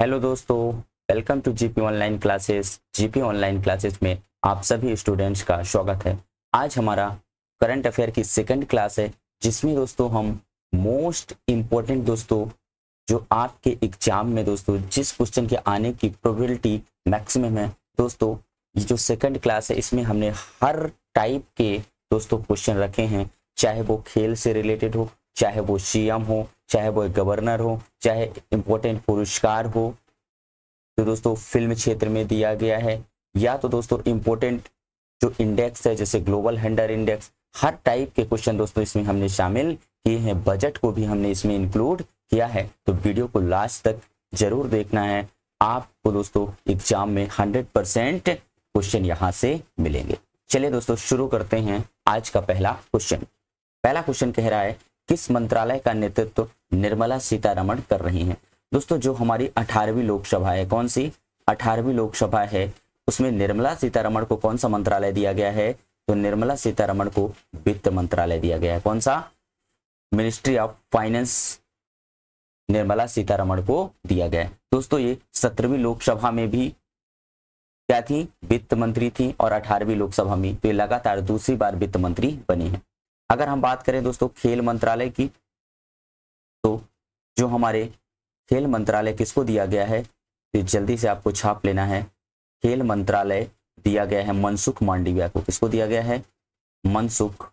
Hello दोस्तों, welcome to GP online classes. GP online classes में आप सभी स्टूडेंट्स का स्वागत है। आज हमारा करंट अफेयर की सेकंड क्लास है, जिसमें दोस्तों हम मोस्ट इम्पोर्टेंट दोस्तों जो आपके एग्जाम में दोस्तों जिस क्वेश्चन के आने की प्रोबेबिलिटी मैक्सिमम है दोस्तों, ये जो सेकंड क्लास है इसमें हमने हर टाइप के दोस्तों क्वेश्चन रखे हैं, चाहे वो खेल से रिलेटेड हो, चाहे वो सीएम हो, चाहे वो गवर्नर हो, चाहे इंपॉर्टेंट पुरस्कार हो तो दोस्तों फिल्म क्षेत्र में दिया गया है, या तो दोस्तों इंपॉर्टेंट जो इंडेक्स है जैसे ग्लोबल हेंडर इंडेक्स, हर टाइप के क्वेश्चन दोस्तों इसमें हमने शामिल किए हैं। बजट को भी हमने इसमें इंक्लूड किया है, तो वीडियो को लास्ट तक जरूर देखना है। आपको दोस्तों एग्जाम में 100% क्वेश्चन यहाँ से मिलेंगे। चलिए दोस्तों शुरू करते हैं आज का पहला क्वेश्चन। पहला क्वेश्चन कह रहा है, किस मंत्रालय का नेतृत्व निर्मला सीतारमण कर रही हैं? दोस्तों जो हमारी 18वीं लोकसभा है, कौन सी 18वीं लोकसभा है, उसमें निर्मला सीतारमण को कौन सा मंत्रालय दिया गया है? तो निर्मला सीतारमण को वित्त मंत्रालय दिया गया है। कौन सा? Ministry of finance Nirmala Sitharaman को दिया गया है। दोस्तों ये 17वीं लोकसभा में भी क्या थी? वित्त मंत्री थी, और 18वीं लोकसभा में तो ये लगातार दूसरी बार वित्त मंत्री बनी है। अगर हम बात करें दोस्तों खेल मंत्रालय की, तो जो हमारे खेल मंत्रालय किसको दिया गया है, तो जल्दी से आपको छाप लेना है। खेल मंत्रालय दिया गया है मनसुख मांडविया को। किसको दिया गया है? मनसुख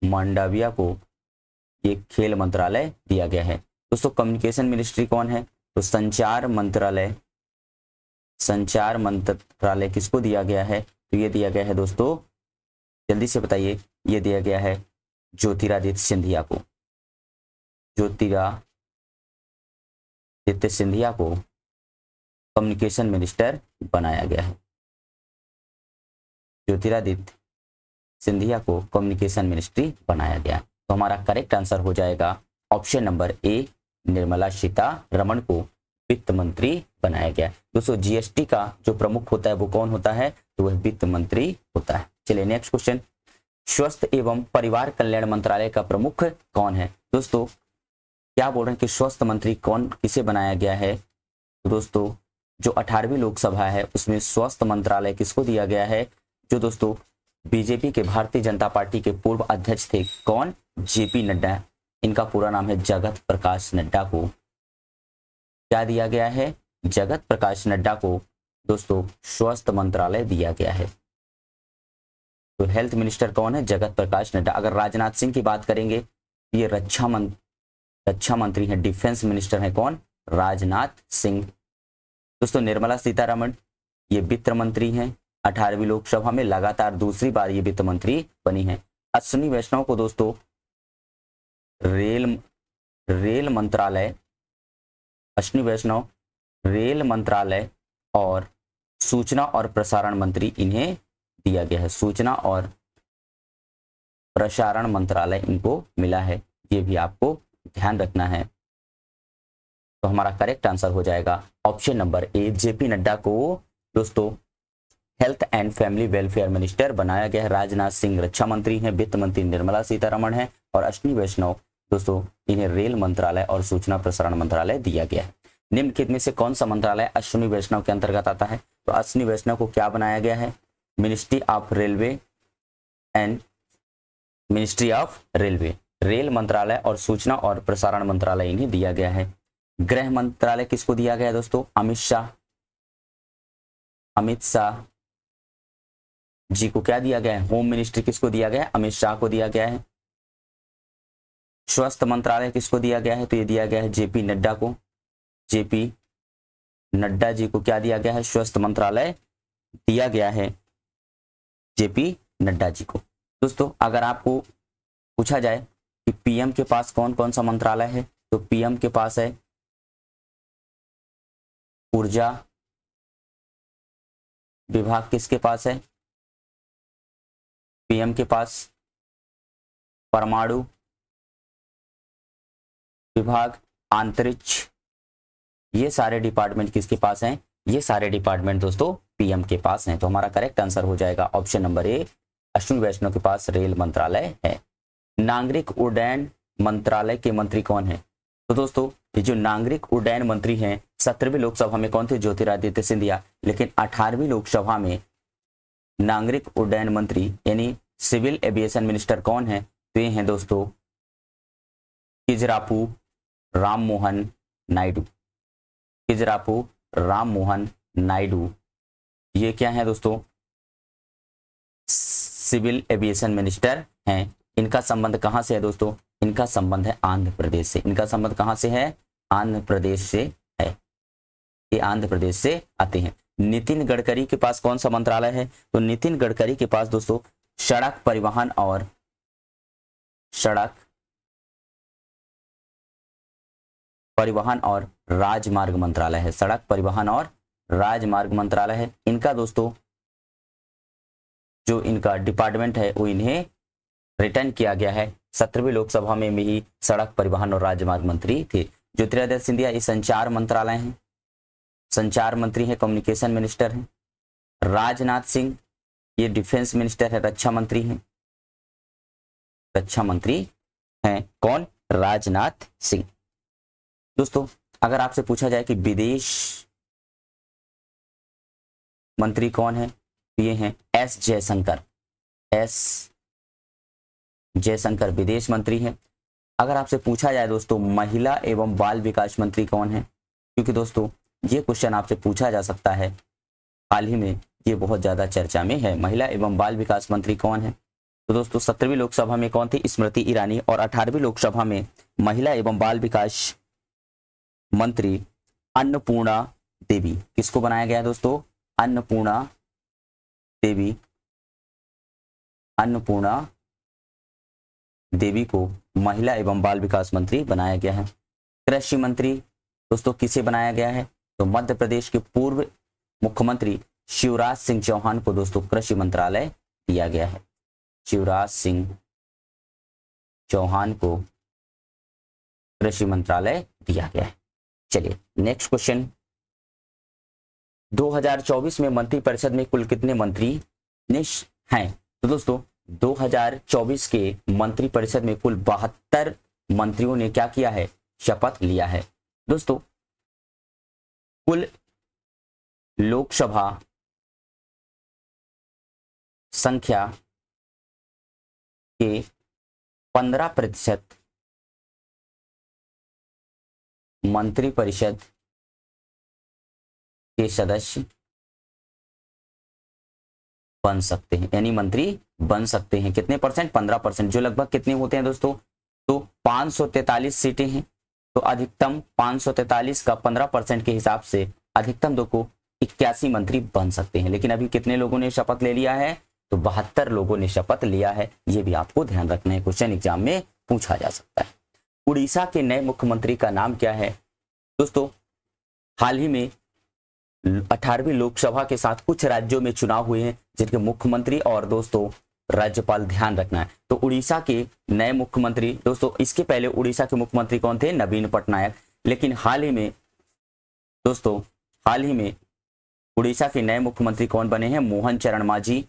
मांडविया को ये खेल मंत्रालय दिया गया है। दोस्तों कम्युनिकेशन मिनिस्ट्री कौन है? तो संचार मंत्रालय किसको दिया गया है? तो ये दिया गया है दोस्तों, जल्दी से बताइए, ये दिया गया है ज्योतिरादित्य सिंधिया को। ज्योतिरादित्य सिंधिया को कम्युनिकेशन मिनिस्टर बनाया गया है। ज्योतिरादित्य सिंधिया को कम्युनिकेशन मिनिस्ट्री बनाया गया। तो हमारा करेक्ट आंसर हो जाएगा option number A, Nirmala Sitharaman को वित्त मंत्री बनाया गया। दोस्तों जीएसटी का जो प्रमुख होता है वो कौन होता है? तो वह वित्त मंत्री होता है। चलिए नेक्स्ट क्वेश्चन, स्वास्थ्य एवं परिवार कल्याण मंत्रालय का प्रमुख कौन है? दोस्तों क्या बोल रहे हैं कि स्वास्थ्य मंत्री कौन किसे बनाया गया है? तो दोस्तों जो 18वीं लोकसभा है उसमें स्वास्थ्य मंत्रालय किसको दिया गया है? जो दोस्तों बीजेपी के, भारतीय जनता पार्टी के पूर्व अध्यक्ष थे, कौन? जेपी नड्डा। इनका पूरा नाम है जगत प्रकाश नड्डा को क्या दिया गया है? जगत प्रकाश नड्डा को दोस्तों स्वास्थ्य मंत्रालय दिया गया है। तो हेल्थ मिनिस्टर कौन है? जगत प्रकाश नड्डा। अगर राजनाथ सिंह की बात करेंगे, ये रक्षा मंत्री है, डिफेंस मिनिस्टर है, कौन? राजनाथ सिंह। दोस्तों निर्मला सीतारमण ये वित्त मंत्री हैं, 18वीं लोकसभा में लगातार दूसरी बार ये वित्त मंत्री बनी है। अश्विनी वैष्णव को दोस्तों रेल मंत्रालय, अश्विनी वैष्णव रेल मंत्रालय और सूचना और प्रसारण मंत्री इन्हें दिया गया है। सूचना और प्रसारण मंत्रालय इनको मिला है, ये भी आपको ध्यान रखना है। तो हमारा करेक्ट आंसर हो जाएगा option number A, JP Nadda को दोस्तों health and family welfare minister बनाया गया है। राजनाथ सिंह रक्षा मंत्री हैं, वित्त मंत्री निर्मला सीतारमण है, और अश्विनी वैष्णव दोस्तों इन्हें रेल मंत्रालय और सूचना प्रसारण मंत्रालय दिया गया है। निम्नलिखित में से कौन सा मंत्रालय अश्विनी वैष्णव के अंतर्गत आता है? तो अश्विनी वैष्णव को क्या बनाया गया है? Ministry of railway and ministry of railway, rail मंत्रालय और सूचना और प्रसारण मंत्रालय इन्हें दिया गया है। गृह मंत्रालय किसको दिया गया है दोस्तों? अमित शाह जी को क्या दिया गया है? होम मिनिस्ट्री किसको दिया गया है? अमित शाह को दिया गया है। स्वास्थ्य मंत्रालय किसको दिया गया है? तो ये दिया गया है जेपी नड्डा को। जेपी नड्डा जी को क्या दिया गया है? स्वास्थ्य मंत्रालय दिया गया है जेपी नड्डा जी को। दोस्तों अगर आपको पूछा जाए कि पीएम के पास कौन कौन सा मंत्रालय है, तो पीएम के पास है ऊर्जा विभाग। किसके पास है? पीएम के पास परमाणु विभाग, अंतरिक्ष, ये सारे डिपार्टमेंट किसके पास हैं? ये सारे डिपार्टमेंट दोस्तों पीएम के पास हैं। तो हमारा करेक्ट आंसर हो जाएगा ऑप्शन नंबर ए, अश्विनी वैष्णव के पास रेल मंत्रालय है। नागरिक उड्डयन मंत्रालय के मंत्री कौन है? तो दोस्तों ये जो नागरिक उड्डयन मंत्री हैं 17वीं लोकसभा में कौन थे? ज्योतिरादित्य सिंधिया। लेकिन 18वीं लोकसभा में नागरिक उड्डयन मंत्री यानी सिविल एविएशन मिनिस्टर कौन है? तो ये हैं दोस्तों किजरापू राममोहन नायडू। किजरापू राममोहन नायडू ये क्या है दोस्तों? सिविल एविएशन मिनिस्टर हैं। इनका संबंध कहां से है दोस्तों? इनका संबंध है आंध्र प्रदेश से। इनका संबंध कहां से है? आंध्र प्रदेश से है। ये आंध्र प्रदेश से आते हैं। नितिन गडकरी के पास कौन सा मंत्रालय है? तो नितिन गडकरी के पास दोस्तों सड़क परिवहन और राजमार्ग मंत्रालय है। सड़क परिवहन और राजमार्ग मंत्रालय है। इनका दोस्तों जो इनका डिपार्टमेंट है वो इन्हें रिटर्न किया गया है। 17वीं लोकसभा में भी सड़क परिवहन और राजमार्ग मंत्री थे। ज्योतिरादित्य सिंधिया ये संचार मंत्रालय हैं, संचार मंत्री है, कम्युनिकेशन मिनिस्टर हैं। राजनाथ सिंह ये डिफेंस मिनिस्टर है, रक्षा मंत्री हैं। रक्षा मंत्री हैं कौन? राजनाथ सिंह। दोस्तों अगर आपसे पूछा जाए कि विदेश मंत्री कौन है, तो ये हैं एस जयशंकर। एस जयशंकर विदेश मंत्री हैं। अगर आपसे पूछा जाए दोस्तों महिला एवं बाल विकास मंत्री कौन है, क्योंकि दोस्तों ये क्वेश्चन आपसे पूछा जा सकता है, हाल ही में ये बहुत ज्यादा चर्चा में है। महिला एवं बाल विकास मंत्री कौन है? तो दोस्तों 17वीं लोकसभा में कौन थी? स्मृति ईरानी। और 18वीं लोकसभा में महिला एवं बाल विकास मंत्री अन्नपूर्णा देवी। किसको बनाया गया दोस्तों? अन्नपूर्णा देवी। अन्नपूर्णा देवी को महिला एवं बाल विकास मंत्री बनाया गया है। कृषि मंत्री दोस्तों किसे बनाया गया है? तो मध्य प्रदेश के पूर्व मुख्यमंत्री शिवराज सिंह चौहान को दोस्तों कृषि मंत्रालय दिया गया है। शिवराज सिंह चौहान को कृषि मंत्रालय दिया गया है। चलिए नेक्स्ट क्वेश्चन। 2024 में मंत्रिपरिषद में कुल कितने मंत्री हैं? तो दोस्तों 2024 के मंत्रिपरिषद में कुल 72 मंत्रियों ने क्या किया है? शपथ लिया है। दोस्तों कुल लोकसभा संख्या के 15% मंत्रिपरिषद के सदस्य बन सकते हैं, यानी मंत्री बन सकते हैं। कितने परसेंट? 15%, जो लगभग कितने होते हैं दोस्तों? तो 543 सीटें हैं। तो अधिकतम 543 का 15% के हिसाब से अधिकतम 81 मंत्री बन सकते हैं। लेकिन अभी कितने लोगों ने शपथ ले लिया है? तो 72 लोगों ने शपथ लिया है। ये भी आपको ध्यान रखना है, क्वेश्चन एग्जाम में पूछा जा सकता है। उड़ीसा के नए मुख्यमंत्री का नाम क्या है? दोस्तों हाल ही में 18वीं लोकसभा के साथ कुछ राज्यों में चुनाव हुए हैं जिनके मुख्यमंत्री और दोस्तों राज्यपाल ध्यान रखना है। तो उड़ीसा के नए मुख्यमंत्री दोस्तों, इसके पहले उड़ीसा के मुख्यमंत्री कौन थे? नवीन पटनायक। लेकिन हाल ही में दोस्तों उड़ीसा के नए मुख्यमंत्री कौन बने हैं? मोहन चरण मांझी।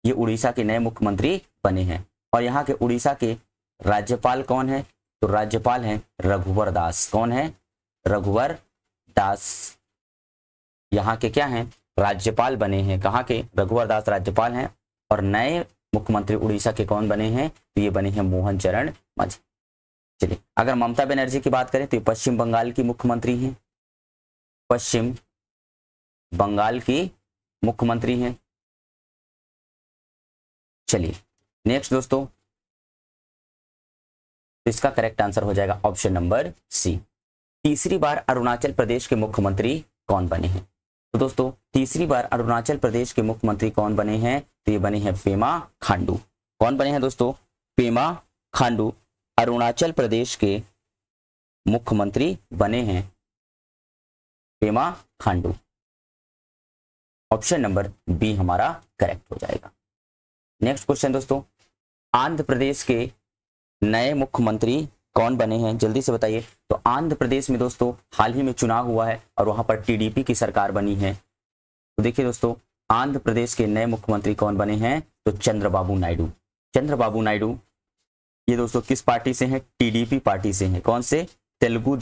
ये उड़ीसा के नए मुख्यमंत्री बने हैं। और यहाँ के उड़ीसा के राज्यपाल कौन है? तो राज्यपाल हैं रघुवर दास। कौन है? रघुवर दास यहाँ के क्या हैं? राज्यपाल बने हैं। कहाँ के? रघुवर दास राज्यपाल हैं। और नए मुख्यमंत्री उड़ीसा के कौन बने हैं? तो ये बने हैं मोहन चरण मांझी। चलिए अगर ममता बनर्जी की बात करें तो ये पश्चिम बंगाल की मुख्यमंत्री हैं। पश्चिम बंगाल की मुख्यमंत्री हैं। चलिए नेक्स्ट दोस्तों, इसका करेक्ट आंसर हो जाएगा ऑप्शन नंबर सी। तीसरी बार अरुणाचल प्रदेश के मुख्यमंत्री कौन बने हैं? तो दोस्तों तीसरी बार अरुणाचल प्रदेश के मुख्यमंत्री कौन बने हैं? तो ये बने हैं पेमा खांडू। कौन बने हैं दोस्तों? पेमा खांडू अरुणाचल प्रदेश के मुख्यमंत्री बने हैं। Pema Khandu. Option number B हमारा करेक्ट हो जाएगा। नेक्स्ट क्वेश्चन दोस्तों, आंध्र प्रदेश के नए मुख्यमंत्री कौन बने हैं? जल्दी से बताइए। तो आंध्र प्रदेश में दोस्तों हाल ही में चुनाव हुआ है और वहां पर टीडीपी की सरकार बनी है। तो देखिए दोस्तों आंध्र प्रदेश के नए मुख्यमंत्री कौन बने हैं? तो चंद्रबाबू नायडू। चंद्रबाबू नायडू ये दोस्तों किस पार्टी से हैं? टीडीपी पार्टी से हैं। कौन से? तेलुगु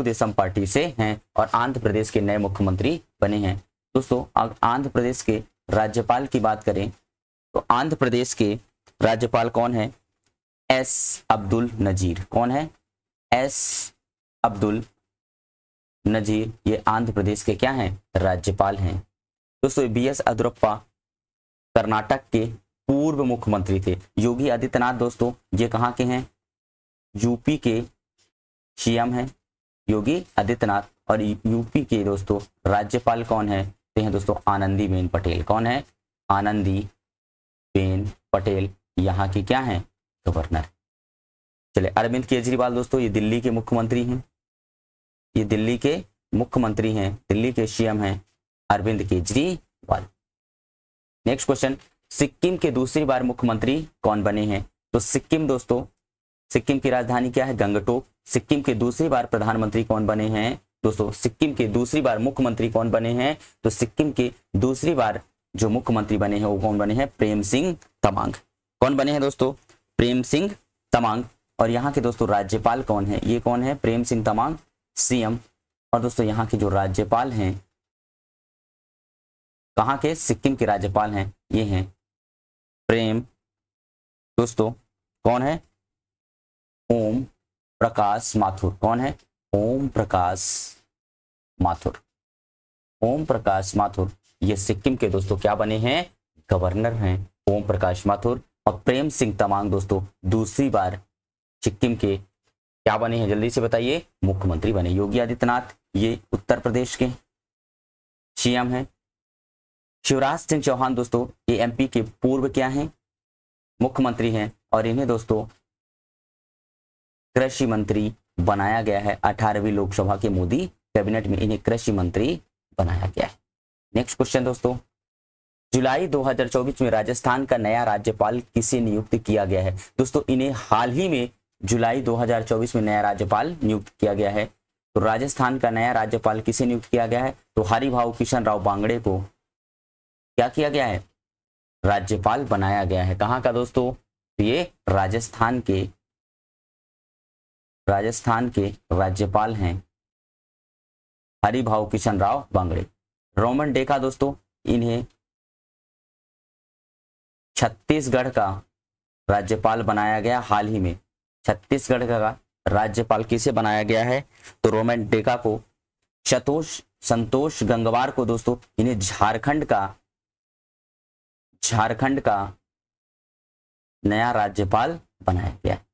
देशम पार्टी से हैं और आंध्र प्रदेश के नए मुख्यमंत्री बने हैं। दोस्तों आंध्र प्रदेश के राज्यपाल की बात करें तो आंध्र प्रदेश के राज्यपाल कौन है? एस अब्दुल नजीर। कौन है? एस अब्दुल नजीर, ये आंध्र प्रदेश के क्या हैं? राज्यपाल हैं। दोस्तों बीएस येदियुरप्पा कर्नाटक के पूर्व मुख्यमंत्री थे। योगी आदित्यनाथ दोस्तों ये कहाँ के हैं? यूपी के सीएम हैं योगी आदित्यनाथ। और यूपी के दोस्तों राज्यपाल कौन है? ते हैं दोस्तों आनंदीबेन पटेल। कौन है? आनंदीबेन पटेल यहाँ की क्या है? गवर्नर। चले अरविंद केजरीवाल दोस्तों ये दिल्ली के मुख्यमंत्री हैं। ये दिल्ली के मुख्यमंत्री हैं, दिल्ली के सीएम हैं अरविंद केजरीवाल। नेक्स्ट क्वेश्चन, सिक्किम के दूसरी बार मुख्यमंत्री कौन बने हैं? तो सिक्किम दोस्तों, सिक्किम की राजधानी क्या है? गंगटोक। सिक्किम के दूसरी बार प्रधानमंत्री कौन बने हैं? दोस्तों सिक्किम के दूसरी बार मुख्यमंत्री कौन बने हैं? तो सिक्किम के दूसरी बार जो मुख्यमंत्री बने हैं वो कौन बने हैं? प्रेम सिंह तमांग। कौन बने हैं दोस्तों? प्रेम सिंह तमांग। और यहाँ के दोस्तों राज्यपाल कौन है? ये कौन है? प्रेम सिंह तमांग सीएम। और दोस्तों यहाँ के जो राज्यपाल हैं, कहाँ के? सिक्किम के राज्यपाल हैं, ये हैं प्रेम दोस्तों कौन है? ओम प्रकाश माथुर। कौन है? ओम प्रकाश माथुर। ओम प्रकाश माथुर ये सिक्किम के दोस्तों क्या बने हैं? गवर्नर हैं ओम प्रकाश माथुर। और प्रेम सिंह तमांग दोस्तों दूसरी बार सिक्किम के क्या बने हैं? जल्दी से बताइए। मुख्यमंत्री बने। योगी आदित्यनाथ ये उत्तर प्रदेश के सीएम हैं। शिवराज सिंह चौहान दोस्तों ये एमपी के पूर्व क्या हैं? मुख्यमंत्री हैं। और इन्हें दोस्तों कृषि मंत्री बनाया गया है। 18वीं लोकसभा के मोदी कैबिनेट में इन्हें कृषि मंत्री बनाया गया है। नेक्स्ट क्वेश्चन दोस्तों, जुलाई 2024 में राजस्थान का नया राज्यपाल किसे नियुक्त किया गया है? दोस्तों इन्हें हाल ही में जुलाई 2024 में नया राज्यपाल नियुक्त किया गया है। तो राजस्थान का नया राज्यपाल किसे नियुक्त किया गया है? तो हरिभाऊ किशन राव बांगड़े को क्या किया गया है? राज्यपाल बनाया गया है। कहाँ का दोस्तों? ये राजस्थान के राज्यपाल हैं हरिभाऊ किशन राव बांगड़े। रोमन डेका दोस्तों इन्हें छत्तीसगढ़ का राज्यपाल बनाया गया हाल ही में। छत्तीसगढ़ का राज्यपाल किसे बनाया गया है? तो रोमन डेका को। संतोष गंगवार को दोस्तों इन्हें झारखंड का नया राज्यपाल बनाया गया है।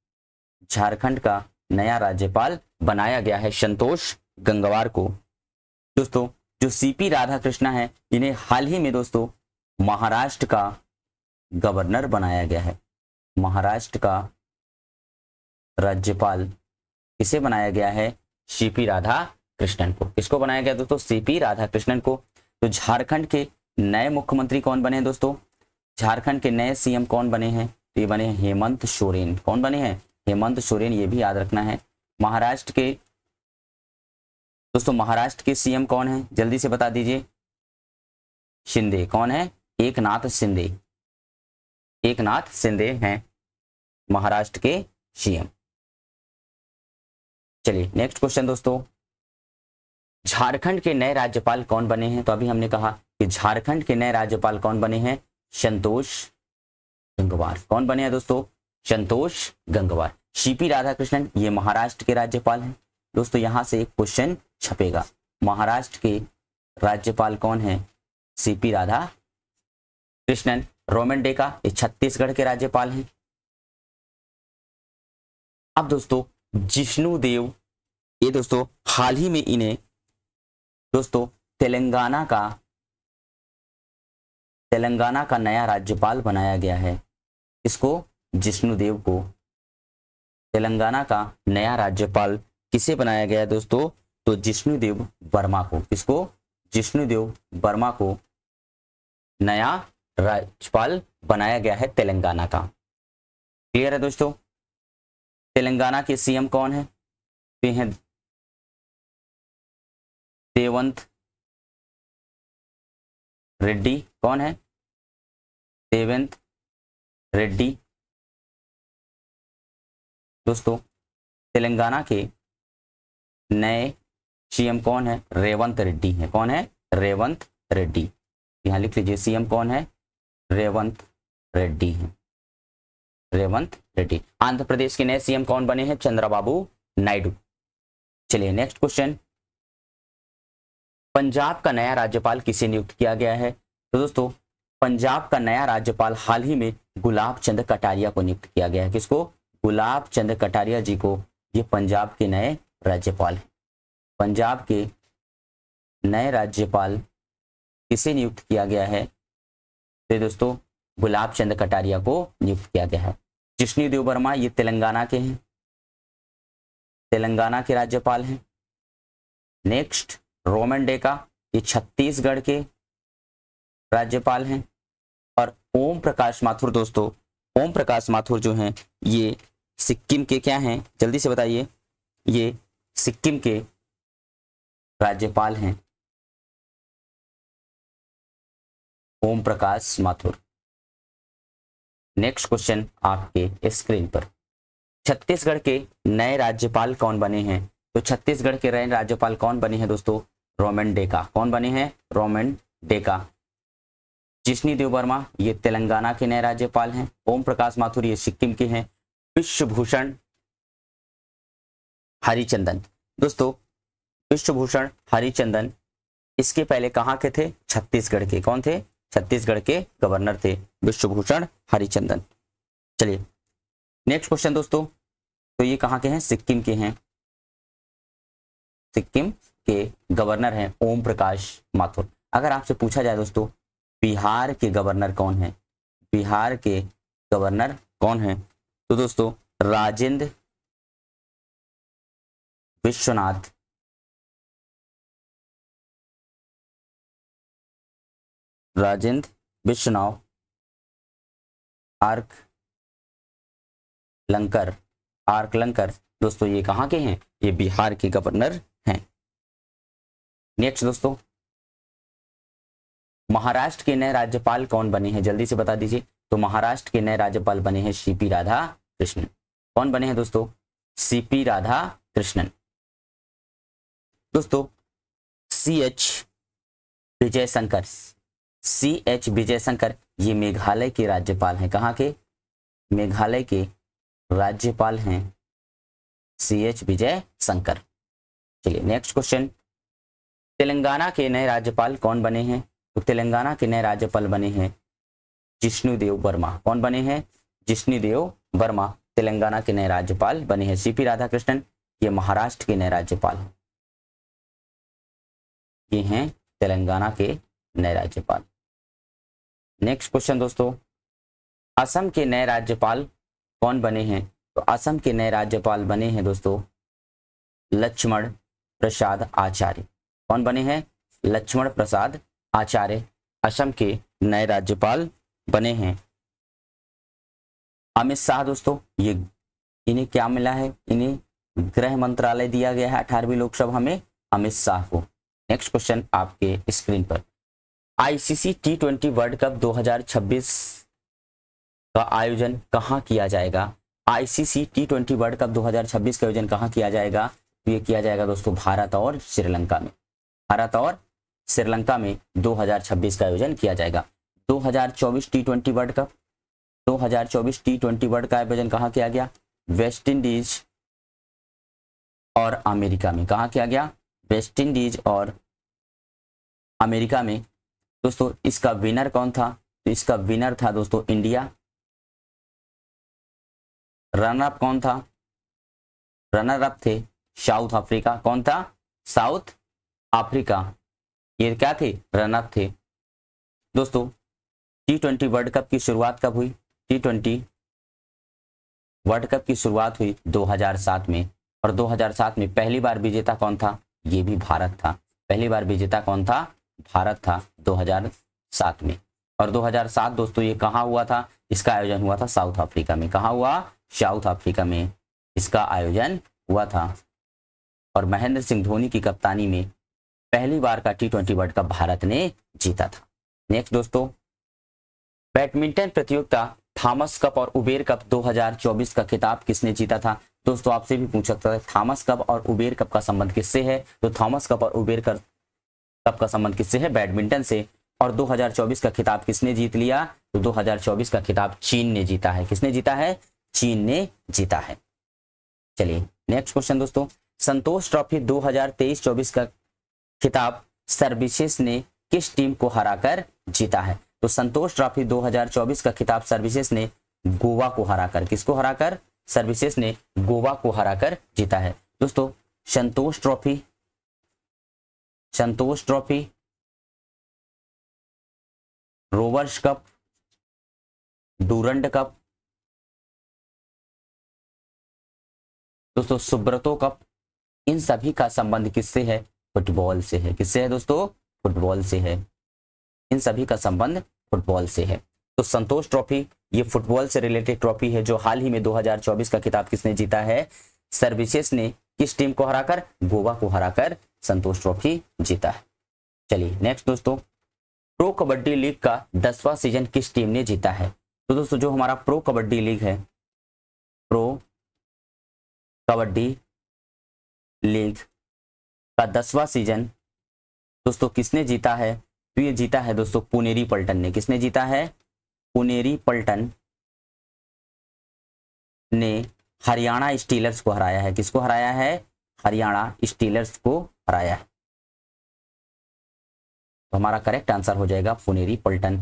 झारखंड का नया राज्यपाल बनाया गया है संतोष गंगवार को। दोस्तों जो सीपी राधाकृष्णन है इन्हें हाल ही में दोस्तों महाराष्ट्र का गवर्नर बनाया गया है। महाराष्ट्र का राज्यपाल किसे बनाया गया है? सीपी राधाकृष्णन को। किसको बनाया गया दोस्तों? सीपी राधाकृष्णन को। तो झारखंड के नए मुख्यमंत्री कौन बने हैं दोस्तों? झारखंड के नए सीएम कौन बने हैं? तो ये बने हैं हेमंत सोरेन। कौन बने हैं? हेमंत सोरेन, ये भी याद रखना है। महाराष्ट्र के सीएम कौन है? जल्दी से बता दीजिए। शिंदे। कौन है? एकनाथ शिंदे। एकनाथ शिंदे हैं महाराष्ट्र के सीएम। चलिए नेक्स्ट क्वेश्चन दोस्तों, झारखंड के नए राज्यपाल कौन बने हैं? तो अभी हमने कहा कि झारखंड के नए राज्यपाल कौन बने हैं? संतोष गंगवार। कौन बने हैं दोस्तों? संतोष गंगवार। सीपी राधाकृष्णन ये महाराष्ट्र के राज्यपाल हैं। दोस्तों यहां से एक क्वेश्चन छपेगा, महाराष्ट्र के राज्यपाल कौन है? सीपी राधाकृष्णन। रोमन डेका ये छत्तीसगढ़ के राज्यपाल हैं। अब दोस्तों जिष्णु देव ये दोस्तों हाल ही में इन्हें दोस्तों तेलंगाना का नया राज्यपाल बनाया गया है। इसको जिष्णु देव को तेलंगाना का नया राज्यपाल किसे बनाया गया है दोस्तों? तो जिष्णु देव वर्मा को। किसको? जिष्णु देव वर्मा को नया राज्यपाल बनाया गया है तेलंगाना का। क्लियर है दोस्तों? तेलंगाना के सीएम कौन है? तो हैं देवंत रेड्डी। कौन है? देवेंद्र रेड्डी। दोस्तों तेलंगाना के नए सीएम कौन है? रेवंत रेड्डी है। कौन है? रेवंत रेड्डी। यहां लिख लीजिए, सीएम कौन है? रेवंत रेड्डी है, रेवंत रेड्डी। आंध्र प्रदेश के नए सीएम कौन बने हैं? चंद्रबाबू नायडू। चलिए नेक्स्ट क्वेश्चन, पंजाब का नया राज्यपाल किसे नियुक्त किया गया है? तो दोस्तों पंजाब का नया राज्यपाल हाल ही में गुलाब चंद कटारिया को नियुक्त किया गया है। किसको? गुलाब चंद कटारिया जी को, ये पंजाब के नए राज्यपाल हैं। पंजाब के नए राज्यपाल किसे नियुक्त किया गया है? तो दोस्तों गुलाब चंद कटारिया को नियुक्त किया गया है। जिष्णु देव वर्मा ये तेलंगाना के हैं, तेलंगाना के राज्यपाल हैं। नेक्स्ट रोमन डेका ये छत्तीसगढ़ के राज्यपाल हैं। और ओम प्रकाश माथुर, दोस्तों ओम प्रकाश माथुर जो हैं ये सिक्किम के क्या हैं? जल्दी से बताइए, ये सिक्किम के राज्यपाल हैं, ओम प्रकाश माथुर। नेक्स्ट क्वेश्चन आपके स्क्रीन पर, छत्तीसगढ़ के नए राज्यपाल कौन बने हैं? तो छत्तीसगढ़ के नए राज्यपाल कौन बने हैं दोस्तों? रोमन डेका। कौन बने हैं? रोमन डेका। जिष्णु देव वर्मा ये तेलंगाना के नए राज्यपाल हैं। ओम प्रकाश माथुर ये सिक्किम के हैं। विश्वभूषण हरिचंदन, दोस्तों विश्वभूषण हरिचंदन इसके पहले कहाँ के थे? छत्तीसगढ़ के। कौन थे? छत्तीसगढ़ के गवर्नर थे विश्वभूषण हरिचंदन। चलिए नेक्स्ट क्वेश्चन दोस्तों, तो ये कहाँ के हैं? सिक्किम के हैं। सिक्किम के गवर्नर हैं ओम प्रकाश माथुर। अगर आपसे पूछा जाए दोस्तों बिहार के गवर्नर कौन है? बिहार के गवर्नर कौन है? तो दोस्तों राजेंद्र विश्वनाथ आर्क लंकर दोस्तों ये कहाँ के हैं? ये बिहार के गवर्नर हैं। नेक्स्ट दोस्तों, महाराष्ट्र के नए राज्यपाल कौन बने हैं? जल्दी से बता दीजिए। तो महाराष्ट्र के नए राज्यपाल बने हैं सीपी राधा कृष्णन। कौन बने हैं दोस्तों? सीपी राधा कृष्णन। दोस्तों CH विजयशंकर ये मेघालय के राज्यपाल हैं। कहाँ के? मेघालय के राज्यपाल हैं CH विजयशंकर। चलिए नेक्स्ट क्वेश्चन, तेलंगाना के नए राज्यपाल कौन बने हैं? तो तेलंगाना के नए राज्यपाल बने हैं जिष्णु देव वर्मा। कौन बने हैं? जिष्णु देव वर्मा तेलंगाना के नए राज्यपाल बने हैं। सीपी राधाकृष्णन ये महाराष्ट्र के नए राज्यपाल हैं। ये हैं तेलंगाना के नए राज्यपाल। नेक्स्ट क्वेश्चन दोस्तों, असम के नए राज्यपाल कौन बने हैं? तो असम के नए राज्यपाल बने हैं दोस्तों लक्ष्मण प्रसाद आचार्य। कौन बने हैं? लक्ष्मण प्रसाद आचार्य असम के नए राज्यपाल बने हैं। अमित शाह दोस्तों ये इन्हें क्या मिला है? इन्हें गृह मंत्रालय दिया गया है 18वीं लोकसभा में अमित शाह को। नेक्स्ट क्वेश्चन आपके स्क्रीन पर, ICC T20 वर्ल्ड कप 2026 का आयोजन कहाँ किया जाएगा? ICC T20 वर्ल्ड कप 2026 का आयोजन कहाँ किया जाएगा? तो ये किया जाएगा दोस्तों भारत और श्रीलंका में। भारत और श्रीलंका में 2026 का आयोजन किया जाएगा। 2024 T20 world cup 2024 T20 world का आयोजन कहाँ किया गया? वेस्ट इंडीज और अमेरिका में। कहाँ किया गया? वेस्ट इंडीज और अमेरिका में। दोस्तों इसका विनर कौन था? तो इसका विनर था दोस्तों इंडिया। रनर अप कौन था? रनर अप थे साउथ अफ्रीका। कौन था? South Africa. ये क्या थे? रनर अप थे। दोस्तों T20 वर्ल्ड कप की शुरुआत कब हुई? T20 वर्ल्ड कप की शुरुआत हुई 2007 में, और 2007 में पहली बार विजेता कौन था? ये भी भारत था। पहली बार विजेता कौन था? भारत था 2007 में। और 2007 दोस्तों ये कहाँ हुआ था? इसका आयोजन हुआ था साउथ अफ्रीका में। कहाँ हुआ? साउथ अफ्रीका में इसका आयोजन हुआ था। और महेंद्र सिंह धोनी की कप्तानी में पहली बार का T20 वर्ल्ड कप भारत ने जीता था। नेक्स्ट दोस्तों, बैडमिंटन प्रतियोगिता थॉमस कप और उबेर कप 2024 का खिताब किसने जीता था? दोस्तों आपसे भी पूछ सकता है थॉमस कप और उबेर कप का संबंध किससे है? तो थॉमस कप और उबेर कप का संबंध किससे है? बैडमिंटन से। और 2024 का खिताब किसने जीत लिया? तो 2024 का खिताब चीन ने जीता है। किसने जीता है? चीन ने जीता है। चलिए नेक्स्ट क्वेश्चन दोस्तों, संतोष ट्रॉफी 2023-24 का खिताब सर्विसेज ने किस टीम को हराकर जीता है? तो संतोष ट्रॉफी 2024 का खिताब सर्विसेज ने गोवा को हराकर, किसको हराकर? सर्विसेज ने गोवा को हराकर जीता है। दोस्तों Santosh trophy, rovers cup, Durand cup, दोस्तों सुब्रतो कप, इन सभी का संबंध किससे है? फुटबॉल से है। किससे है दोस्तों? फुटबॉल से है। इन सभी का संबंध फुटबॉल से है। तो संतोष ट्रॉफी ये फुटबॉल से रिलेटेड ट्रॉफी है जो हाल ही में 2024 का खिताब किसने जीता है? सर्विसेज ने किस टीम को हराकर? गोवा को हराकर संतोष ट्रॉफी जीता है। चलिए नेक्स्ट दोस्तों, प्रो कबड्डी लीग का 10वां सीजन किस टीम ने जीता है? तो दोस्तों जो हमारा प्रो कबड्डी लीग है, प्रो कबड्डी लीग का 10वां सीजन दोस्तों किसने जीता है? तो ये जीता है दोस्तों पुनेरी पल्टन ने। किसने जीता है? पुनेरी पल्टन ने हरियाणा स्टीलर्स को हराया है। किसको हराया है? हरियाणा स्टीलर्स को हराया है। तो हमारा करेक्ट आंसर हो जाएगा पुनेरी पल्टन।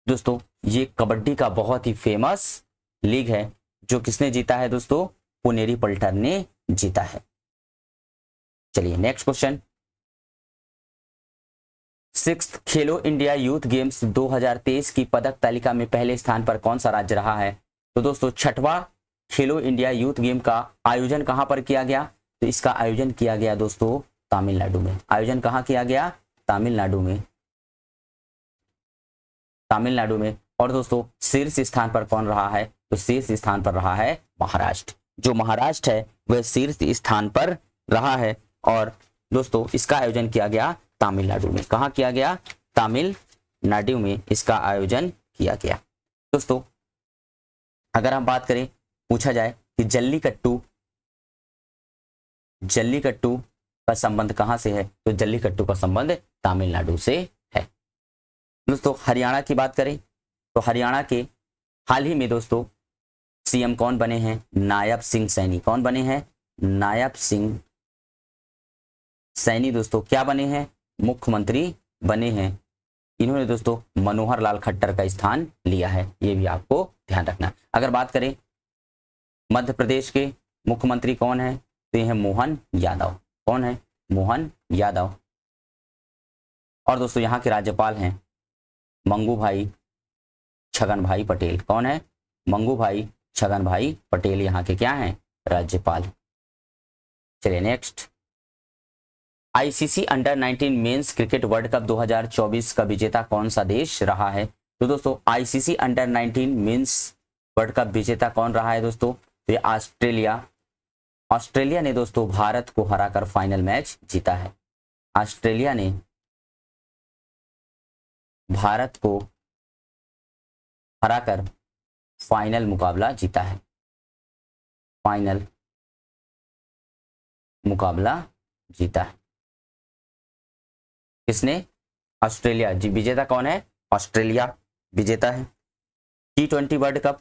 दोस्तों ये कबड्डी का बहुत ही फेमस लीग है जो किसने जीता है दोस्तों? पुनेरी पल्टन ने जीता है। चलिए नेक्स्ट क्वेश्चन, 6th खेलो इंडिया यूथ गेम्स 2023 की पदक तालिका में पहले स्थान पर कौन सा राज्य रहा है? तो दोस्तों 6वां खेलो इंडिया यूथ गेम का आयोजन कहां पर किया गया? तो इसका आयोजन किया गया दोस्तों तमिलनाडु में। आयोजन कहां किया गया? तमिलनाडु में। और दोस्तों शीर्ष स्थान पर कौन रहा है? तो शीर्ष स्थान पर रहा है महाराष्ट्र। जो महाराष्ट्र है वह शीर्ष स्थान पर रहा है। और दोस्तों इसका आयोजन किया गया तमिलनाडु में। कहां किया गया? तमिलनाडु में इसका आयोजन किया गया। दोस्तों अगर हम बात करें, पूछा जाए कि जल्लीकट्टू का संबंध कहां से है? तो जल्लीकट्टू का संबंध तमिलनाडु से है। दोस्तों हरियाणा की बात करें तो हरियाणा के हाल ही में दोस्तों सीएम कौन बने हैं? नायब सिंह सैनी। कौन बने हैं? नायब सिंह सैनी दोस्तों क्या बने हैं? मुख्यमंत्री बने हैं। इन्होंने दोस्तों मनोहर लाल खट्टर का स्थान लिया है, ये भी आपको ध्यान रखना। अगर बात करें मध्य प्रदेश के मुख्यमंत्री कौन है? तो ये है मोहन यादव। कौन है? मोहन यादव। और दोस्तों यहाँ के राज्यपाल हैं मंगू भाई छगन भाई पटेल। कौन है? मंगू भाई छगन भाई पटेल यहाँ के क्या हैं? राज्यपाल। चलिए next, ICC under 19 men's cricket world cup 2024 का विजेता कौन सा देश रहा है? तो दोस्तों ICC under 19 mains world cup विजेता कौन रहा है दोस्तों? तो ये ऑस्ट्रेलिया ने दोस्तों भारत को हराकर फाइनल मैच जीता है। ऑस्ट्रेलिया ने भारत को हराकर फाइनल मुकाबला जीता है। फाइनल मुकाबला जीता है किसने? ऑस्ट्रेलिया। जी विजेता कौन है? ऑस्ट्रेलिया विजेता है। T20 वर्ल्ड कप